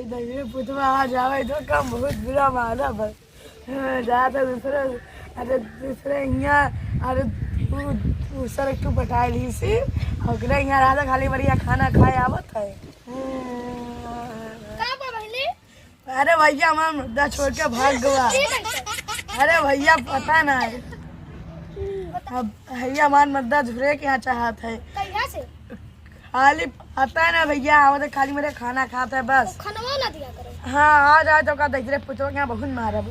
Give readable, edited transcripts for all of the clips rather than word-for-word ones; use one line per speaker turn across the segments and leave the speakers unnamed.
देखिए पुतवा आ जावे तो कम बहुत बुरा मारा बस जाता दूसरे अरे दूसरे यहाँ अरे तू सर तू बटाई ली सी और यहाँ राधा खाली बढ़िया खाना खाए आवत है। अरे भैया हमारा मुद्दा छोड़ के भाग गया। अरे भैया पता ना है अब भैया हमारा मुद्दा झुरे के यहाँ चाहत है खाली पता है ना भैया आवत खाली मेरे खाना खाता है बस
खाना ना दिया करो।
हाँ आ जाए तो का देख रहे पुतवा के यहाँ बहुत मारा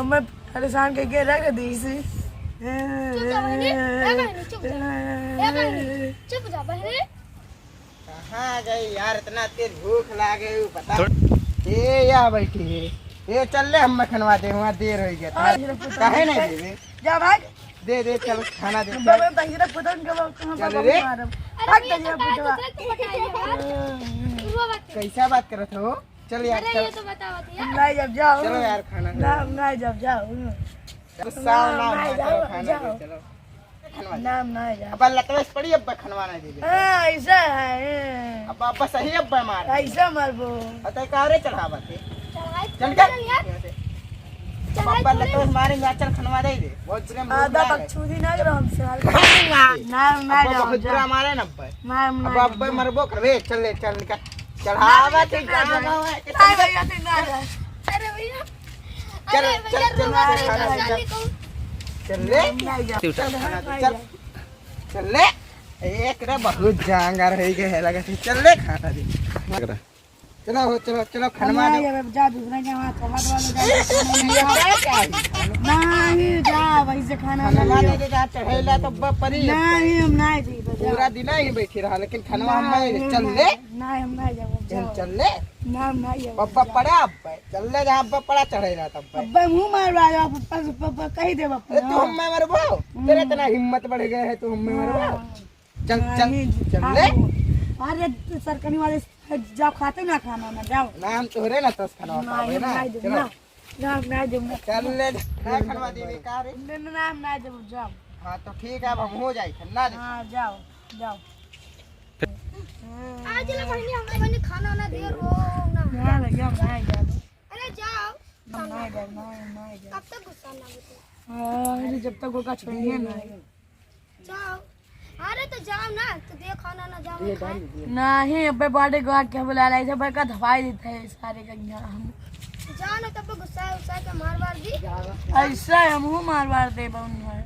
मैं परेशान करके रख दी सी।
चुप जा बहनी।
कहाँ गई यार इतना तेज भूख लागे पता ये या बैठी है ये चल ले हम खनवा दे वहाँ देर हो गया काहे नहीं दे
जा भाग
दे दे चल खाना दे
चल रे
कैसा बात करत हो चल यार चल
नहीं जब जाओ
चलो यार खाना
नहीं जब जाओ
गुस्सा ना करो खाना दे चलो
नाम नहीं जा
अब लकड़े पड़ी अब खनवाना दे दे
ऐसा है
अब अब सही अब मार
ऐसा मरबो
अतः कारे चढ़ावा थे चल कर पापा लकड़े मारे चल खनवा दे दे बहुत बुरे
आधा बकचोदी ना करो हमसे नाम नहीं जा
बहुत बुरा मारे न
नाम
अब अब मरबो करवे चल ले चल निकल चढ़ावा थे
नहीं भैया तू ना जा।
अरे भैया
चल चल चल ले चल चल ले एक रे बहुत जांगर है के है लगा चल ले खाना दे चलो चलो चलो खनवा दे
जा दूसरा के वहां टमाटर वाले जा नहीं जा वहीं से खाना
खनवा दे जा चढ़ेला तो परी
नहीं हम नहीं जी
पूरा दिन ही बैठी रहा लेकिन खनवा हम नहीं चल ले
नहीं हम नहीं जाओ
चल ले
नाम नहीं है
पप्पा पड़ा अब चल ले जहां पर पड़ा चढ़ेला तब
अब्बा मुंह मारवा दो पप्पा कह दे
अरे तू हम में मरबो तेरे इतना हिम्मत बढ़ गए है तू हम में मरबो चल चल चल ले
अरे सरकनी वाले जब खाते ना खाना ना जाओ
नाम तोरे ना तस खनवा पावे ना चलो
नाम नहीं दूंगा
चल ले ना खनवा देवे का रे
नाम नहीं दूं जाओ।
हां तो ठीक है अब हम हो जाई खन्ना दे
हां जाओ जाओ
आज ले बहनी हमें बने खाना ना दे रो ना
ना भैया नहीं जा
अरे जाओ
नहीं जा
कब तक गुस्सा ना होता
अरे जब तक वो का छोड़िए ना
जाओ। अरे तो जाओ ना तो दे खाना ना जाओ
नहीं अबे बॉडी गार्ड क्या बुला रहा है सब का दवाई देते हैं सारे का हम
जाओ ना तब गुस्सा के मार दी
ऐसा हम मार दे बउन है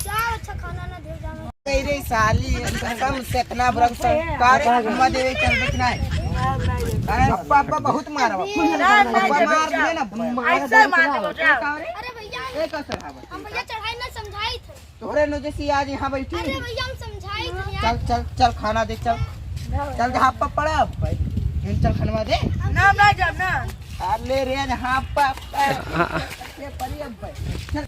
जाओ अच्छा खाना ना दे जाओ
मेरी साली कम से इतना बरक सरकार हम देवे चल बचना है पापा बहुत मारा पापा मार दे ना
ऐसा मार दो जाओ।
अरे भैया
एक असर है
हम भैया चढ़ाई ना समझाई थे।
तोरे नो जैसी आज यहाँ बैठी
अरे भैया हम समझाई थे यार।
चल चल चल खाना दे चल चल जहाँ पर पड़ा अब भाई चल खनवा दे
नाम नहीं जा ना
ले रे जहाँ पर परी अब भाई चल